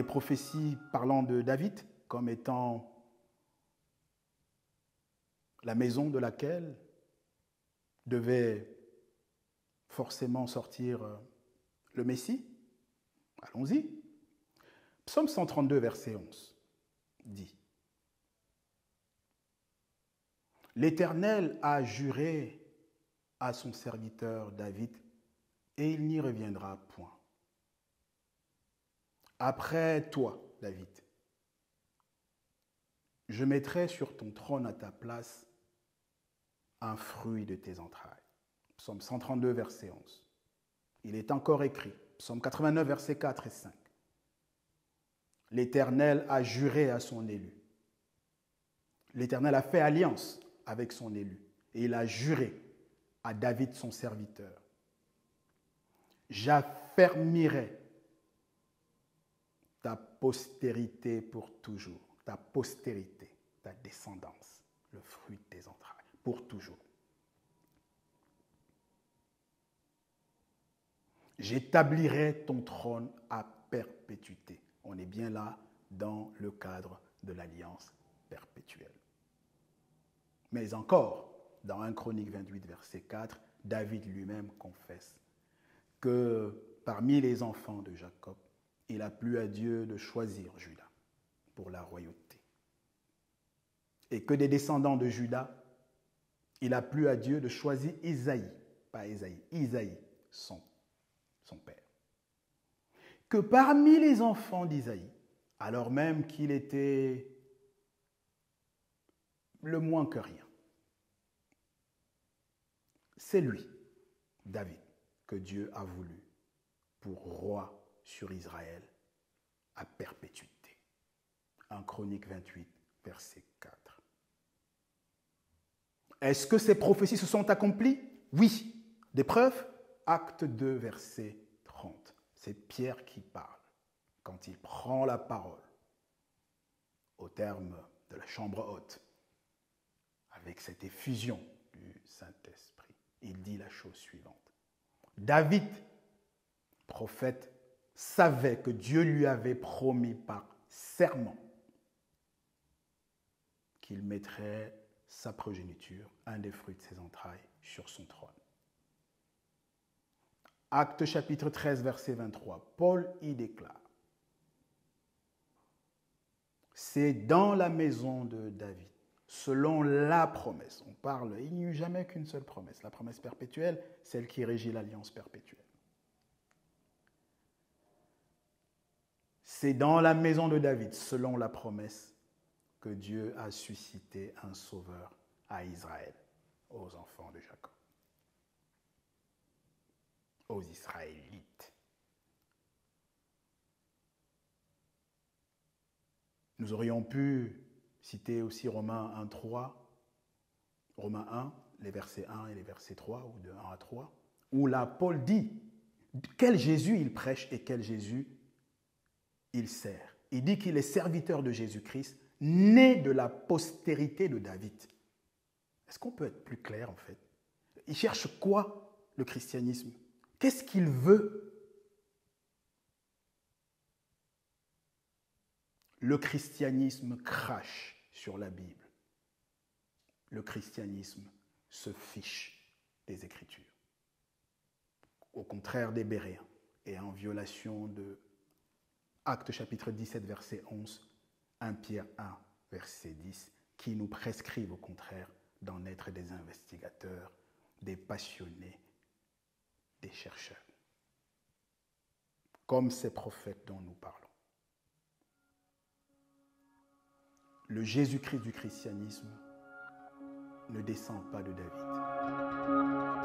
prophéties parlant de David comme étant la maison de laquelle devait forcément sortir le Messie. Allons-y. Psaume 132, verset 11 dit: L'Éternel a juré à son serviteur David, et il n'y reviendra point. Après toi, David, je mettrai sur ton trône à ta place un fruit de tes entrailles. Psaume 132, verset 11. Il est encore écrit, Psaume 89, versets 4 et 5. L'Éternel a juré à son élu. L'Éternel a fait alliance avec son élu. Et il a juré à David, son serviteur: j'affermirai ta postérité pour toujours. Ta postérité, ta descendance, le fruit de tes entrailles, pour toujours. J'établirai ton trône à perpétuité. On est bien là dans le cadre de l'alliance perpétuelle. Mais encore, dans 1 Chronique 28, verset 4, David lui-même confesse que parmi les enfants de Jacob, il a plu à Dieu de choisir Juda pour la royauté. Et que des descendants de Juda, il a plu à Dieu de choisir Isaïe, pas Ésaïe, Isaïe, son père. Que parmi les enfants d'Isaïe, alors même qu'il était le moins que rien, c'est lui, David, que Dieu a voulu pour roi sur Israël à perpétuité. 1 Chronique 28, verset 4. Est-ce que ces prophéties se sont accomplies? Oui. Des preuves? Acte 2, verset 30. C'est Pierre qui parle quand il prend la parole au terme de la chambre haute avec cette effusion du Saint-Esprit. Il dit la chose suivante. David, prophète, savait que Dieu lui avait promis par serment qu'il mettrait sa progéniture, un des fruits de ses entrailles, sur son trône. Acte chapitre 13, verset 23. Paul y déclare: c'est dans la maison de David, selon la promesse. On parle, il n'y eut jamais qu'une seule promesse. La promesse perpétuelle, celle qui régit l'alliance perpétuelle. C'est dans la maison de David, selon la promesse, que Dieu a suscité un sauveur à Israël, aux enfants de Jacob, aux Israélites. Nous aurions pu citer aussi Romains 1, 3, Romains 1, les versets 1 et les versets 3, ou de 1 à 3, où là, Paul dit quel Jésus il prêche et quel Jésus il sert. Il dit qu'il est serviteur de Jésus-Christ, né de la postérité de David. Est-ce qu'on peut être plus clair en fait? Il cherche quoi, le christianisme? Qu'est-ce qu'il veut? Le christianisme crache sur la Bible. Le christianisme se fiche des Écritures. Au contraire des Béréens et en violation de Actes chapitre 17, verset 11, 1 Pierre 1, verset 10, qui nous prescrivent au contraire d'en être des investigateurs, des passionnés, des chercheurs, comme ces prophètes dont nous parlons. Le Jésus-Christ du christianisme ne descend pas de David.